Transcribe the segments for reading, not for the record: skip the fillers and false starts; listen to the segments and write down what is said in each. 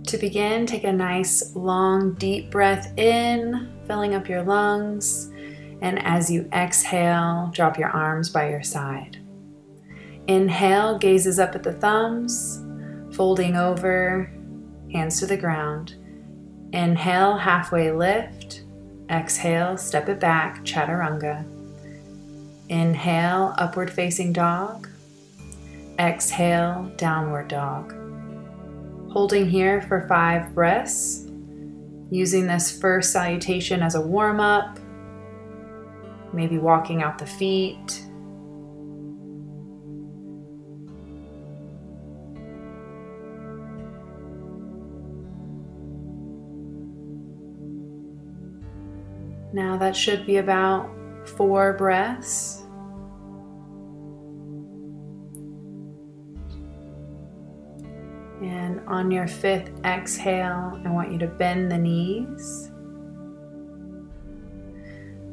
To begin, take a nice long deep breath in, filling up your lungs, and as you exhale, drop your arms by your side. Inhale, gazes up at the thumbs, folding over, hands to the ground. Inhale, halfway lift. Exhale, step it back, chaturanga. Inhale, upward facing dog. Exhale, downward dog. Holding here for 5 breaths, using this first salutation as a warm-up, maybe walking out the feet. Now that should be about 4 breaths. And on your 5th exhale, I want you to bend the knees.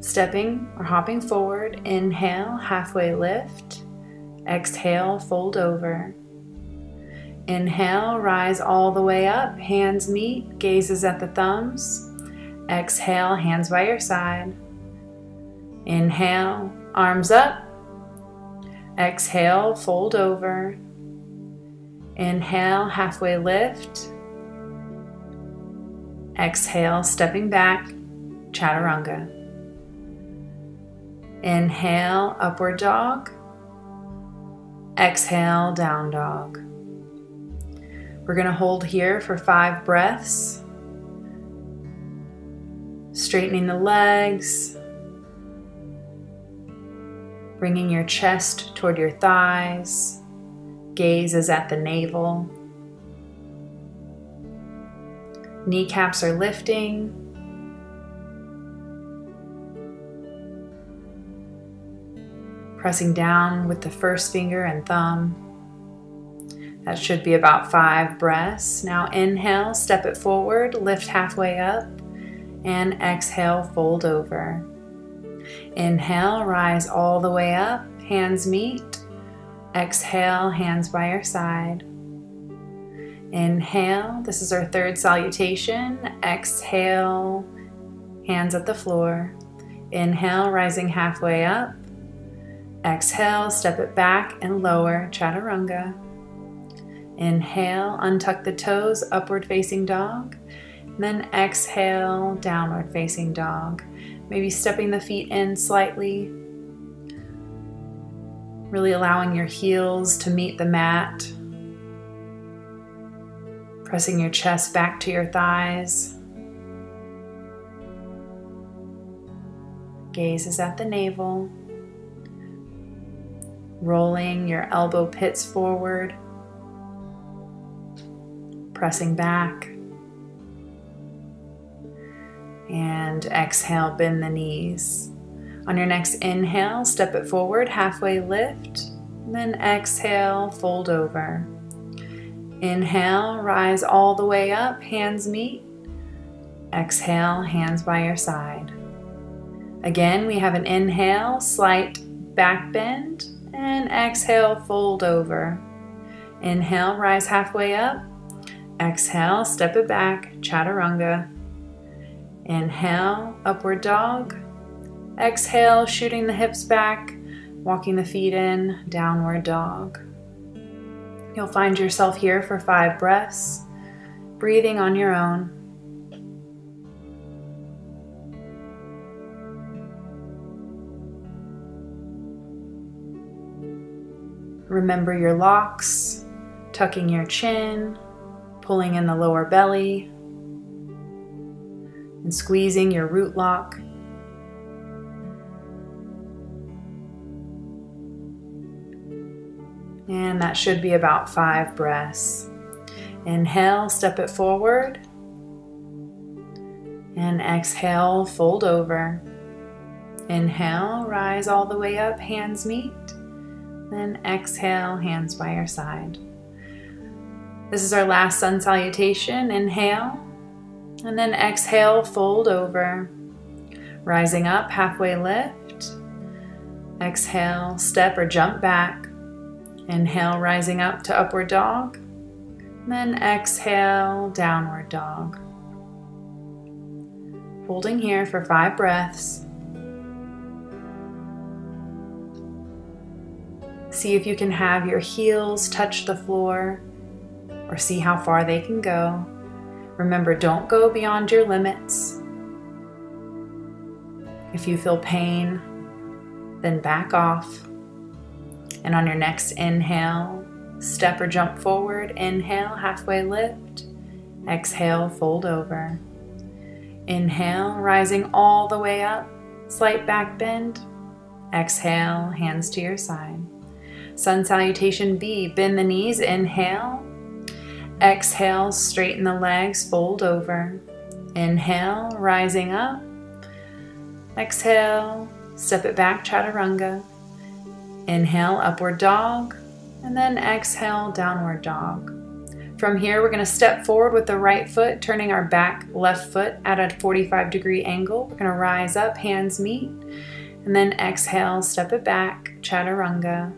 Stepping or hopping forward, inhale, halfway lift. Exhale, fold over. Inhale, rise all the way up, hands meet, gazes at the thumbs. Exhale, hands by your side. Inhale, arms up. Exhale, fold over. Inhale, halfway lift. Exhale, stepping back, chaturanga. Inhale, upward dog. Exhale, down dog. We're going to hold here for 5 breaths. Straightening the legs. Bringing your chest toward your thighs. Gaze is at the navel. Kneecaps are lifting. Pressing down with the first finger and thumb. That should be about 5 breaths. Now inhale, step it forward, lift halfway up, and exhale, fold over. Inhale, rise all the way up, hands meet. Exhale, hands by your side. Inhale, this is our 3rd salutation. Exhale, hands at the floor. Inhale, rising halfway up. Exhale, step it back and lower, chaturanga. Inhale, untuck the toes, upward facing dog. And then exhale, downward facing dog. Maybe stepping the feet in slightly. Really allowing your heels to meet the mat. Pressing your chest back to your thighs. Gaze is at the navel. Rolling your elbow pits forward. Pressing back. And exhale, bend the knees. On your next inhale, step it forward, halfway lift, then exhale, fold over. Inhale, rise all the way up, hands meet. Exhale, hands by your side. Again, we have an inhale, slight back bend, and exhale, fold over. Inhale, rise halfway up. Exhale, step it back, chaturanga. Inhale, upward dog. Exhale, shooting the hips back, walking the feet in, downward dog. You'll find yourself here for 5 breaths, breathing on your own. Remember your locks, tucking your chin, pulling in the lower belly, and squeezing your root lock. And that should be about 5 breaths. Inhale, step it forward. And exhale, fold over. Inhale, rise all the way up, hands meet. Then exhale, hands by your side. This is our last sun salutation. Inhale, and then exhale, fold over. Rising up, halfway lift. Exhale, step or jump back. Inhale, rising up to upward dog. Then exhale, downward dog. Holding here for 5 breaths. See if you can have your heels touch the floor or see how far they can go. Remember, don't go beyond your limits. If you feel pain, then back off. And on your next inhale, step or jump forward. Inhale, halfway lift. Exhale, fold over. Inhale, rising all the way up, slight back bend. Exhale, hands to your side. Sun salutation B, bend the knees, inhale. Exhale, straighten the legs, fold over. Inhale, rising up. Exhale, step it back, chaturanga. Inhale, upward dog, and then exhale, downward dog. From here, we're going to step forward with the right foot, turning our back left foot at a 45-degree angle. We're going to rise up, hands meet, and then exhale, step it back, chaturanga.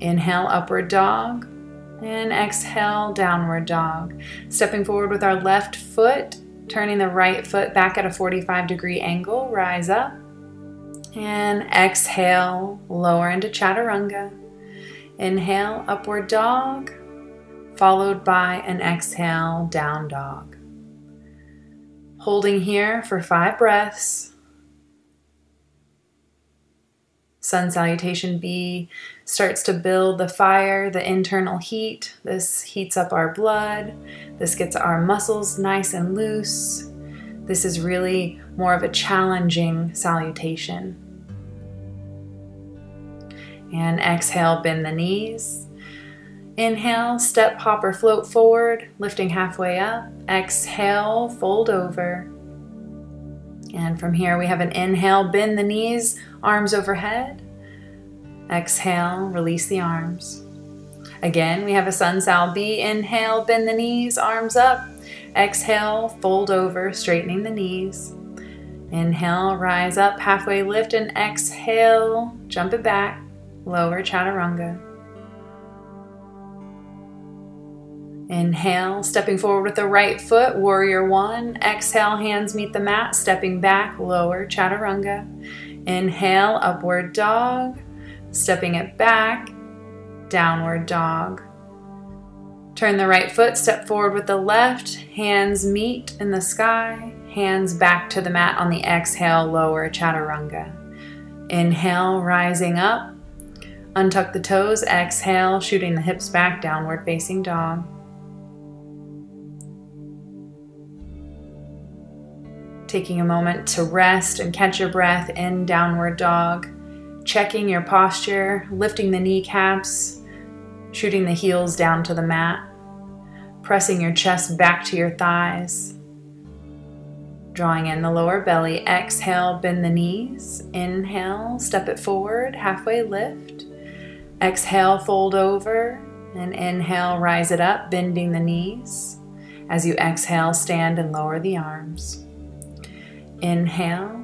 Inhale, upward dog, and exhale, downward dog. Stepping forward with our left foot, turning the right foot back at a 45-degree angle, rise up, and exhale, lower into chaturanga. Inhale, upward dog, followed by an exhale, down dog. Holding here for 5 breaths. Sun salutation B starts to build the fire, the internal heat. This heats up our blood. This gets our muscles nice and loose. This is really more of a challenging salutation. And exhale, bend the knees. Inhale, step, hop, or float forward, lifting halfway up. Exhale, fold over. And from here we have an inhale, bend the knees, arms overhead. Exhale, release the arms. Again, we have a sun sal B. Inhale, bend the knees, arms up. Exhale, fold over, straightening the knees. Inhale, rise up, halfway lift, and exhale, jump it back, lower chaturanga. Inhale, stepping forward with the right foot, warrior one. Exhale, hands meet the mat, stepping back, lower chaturanga. Inhale, upward dog, stepping it back, downward dog. Turn the right foot, step forward with the left, hands meet in the sky, hands back to the mat on the exhale, lower chaturanga. Inhale, rising up, untuck the toes, exhale, shooting the hips back, downward facing dog. Taking a moment to rest and catch your breath in downward dog. Checking your posture, lifting the kneecaps, shooting the heels down to the mat. Pressing your chest back to your thighs. Drawing in the lower belly. Exhale, bend the knees. Inhale, step it forward, halfway lift. Exhale, fold over. And inhale, rise it up, bending the knees. As you exhale, stand and lower the arms. Inhale,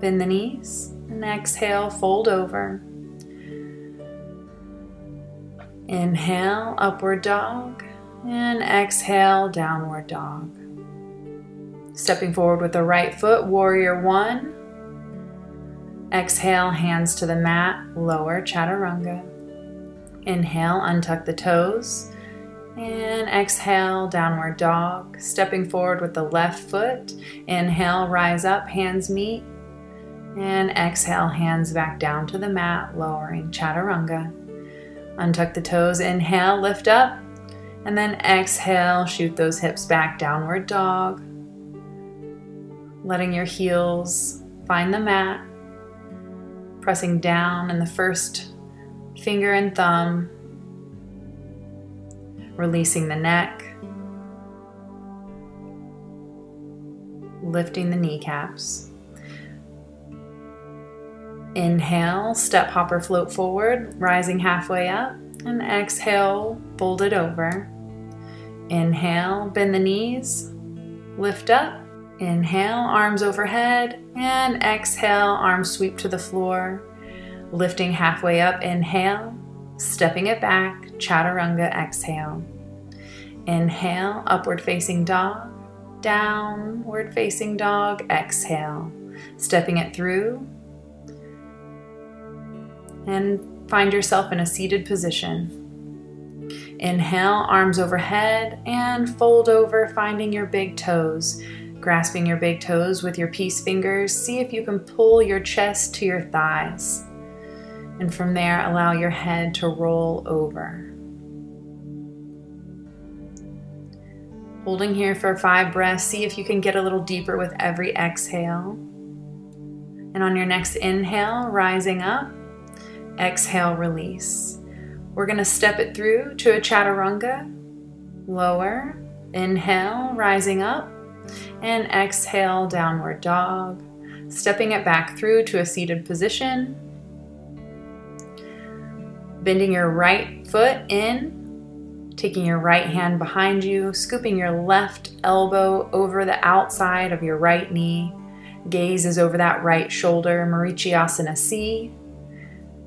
bend the knees, and exhale, fold over. Inhale, upward dog, and exhale, downward dog. Stepping forward with the right foot, warrior one. Exhale, hands to the mat, lower chaturanga. Inhale, untuck the toes. And exhale, downward dog. Stepping forward with the left foot. Inhale, rise up, hands meet. And exhale, hands back down to the mat, lowering chaturanga. Untuck the toes, inhale, lift up. And then exhale, shoot those hips back, downward dog. Letting your heels find the mat. Pressing down in the first finger and thumb. Releasing the neck, lifting the kneecaps. Inhale, step, hop, or float forward, rising halfway up, and exhale, fold it over. Inhale, bend the knees, lift up. Inhale, arms overhead, and exhale, arms sweep to the floor, lifting halfway up. Inhale, stepping it back, chaturanga, exhale. Inhale, upward facing dog, downward facing dog, exhale, stepping it through, and find yourself in a seated position. Inhale, arms overhead, and fold over, finding your big toes. Grasping your big toes with your peace fingers, see if you can pull your chest to your thighs. And from there, allow your head to roll over. Holding here for 5 breaths, see if you can get a little deeper with every exhale. And on your next inhale, rising up, exhale, release. We're going to step it through to a chaturanga, lower, inhale, rising up, and exhale, downward dog. Stepping it back through to a seated position. Bending your right foot in, taking your right hand behind you, scooping your left elbow over the outside of your right knee. Gaze is over that right shoulder, Marichyasana C.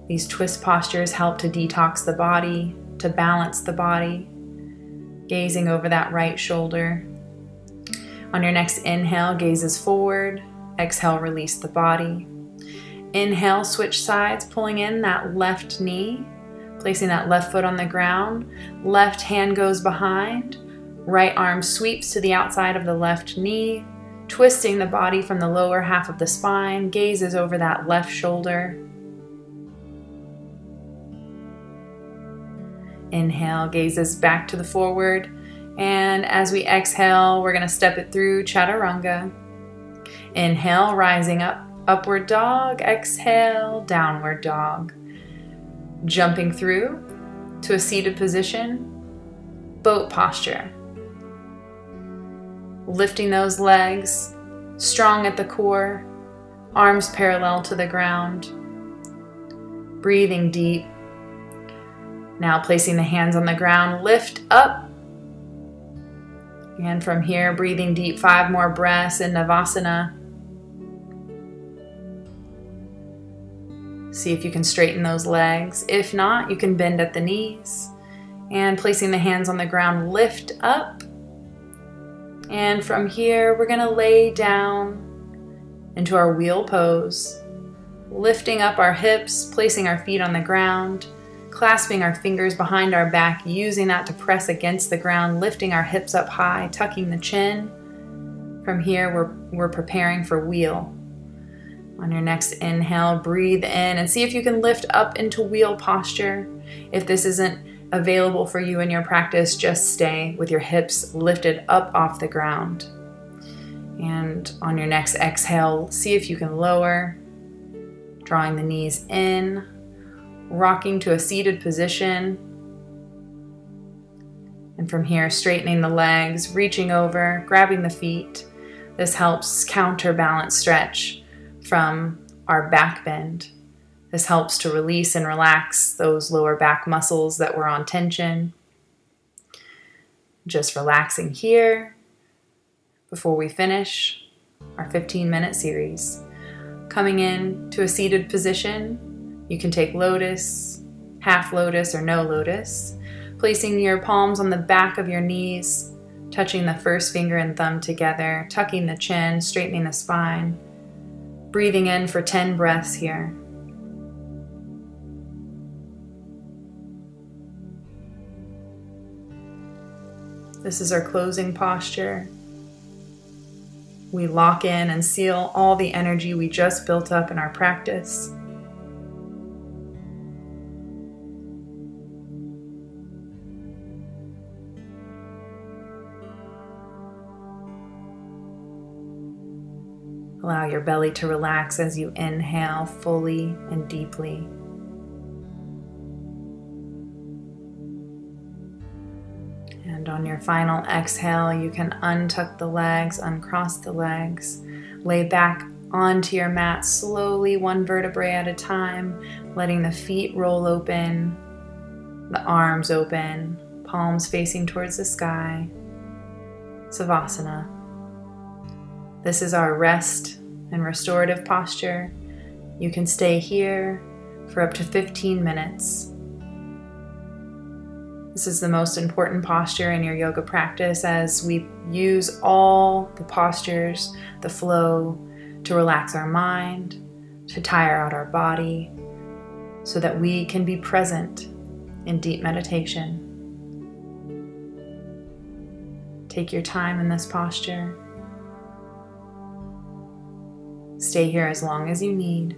These twist postures help to detox the body, to balance the body. Gazing over that right shoulder. On your next inhale, gazes forward. Exhale, release the body. Inhale, switch sides, pulling in that left knee, placing that left foot on the ground. Left hand goes behind. Right arm sweeps to the outside of the left knee, twisting the body from the lower half of the spine. Gazes over that left shoulder. Inhale, gazes back to the forward. And as we exhale, we're going to step it through chaturanga. Inhale, rising up, upward dog. Exhale, downward dog. Jumping through to a seated position, boat posture. Lifting those legs, strong at the core, arms parallel to the ground. Breathing deep. Now placing the hands on the ground, lift up. And from here, breathing deep, 5 more breaths in Navasana. See if you can straighten those legs. If not, you can bend at the knees. And placing the hands on the ground, lift up. And from here, we're going to lay down into our wheel pose. Lifting up our hips, placing our feet on the ground. Clasping our fingers behind our back, using that to press against the ground, lifting our hips up high, tucking the chin. From here, we're preparing for wheel. On your next inhale, breathe in and see if you can lift up into wheel posture. If this isn't available for you in your practice, just stay with your hips lifted up off the ground. And on your next exhale, see if you can lower, drawing the knees in, rocking to a seated position. And from here, straightening the legs, reaching over, grabbing the feet. This helps counterbalance stretch from our back bend. This helps to release and relax those lower back muscles that were on tension. Just relaxing here before we finish our 15-minute series. Coming in to a seated position. You can take lotus, half lotus, or no lotus. Placing your palms on the back of your knees, touching the first finger and thumb together, tucking the chin, straightening the spine. Breathing in for 10 breaths here. This is our closing posture. We lock in and seal all the energy we just built up in our practice. Allow your belly to relax as you inhale fully and deeply. And on your final exhale, you can untuck the legs, uncross the legs, lay back onto your mat slowly, 1 vertebrae at a time, letting the feet roll open, the arms open, palms facing towards the sky. Savasana. This is our rest and restorative posture. You can stay here for up to 15 minutes. This is the most important posture in your yoga practice, as we use all the postures, the flow, to relax our mind, to tire out our body, so that we can be present in deep meditation. Take your time in this posture. Stay here as long as you need.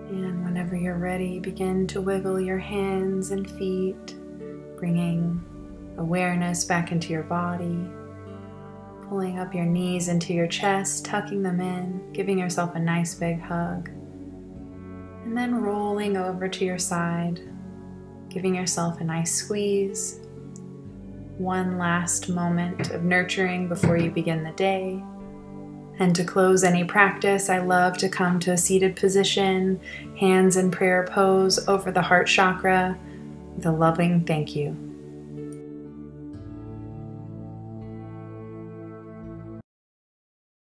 And whenever you're ready, begin to wiggle your hands and feet, bringing awareness back into your body, pulling up your knees into your chest, tucking them in, giving yourself a nice big hug, and then rolling over to your side, giving yourself a nice squeeze. One last moment of nurturing before you begin the day. And to close any practice, I love to come to a seated position, hands in prayer pose over the heart chakra with a loving thank you.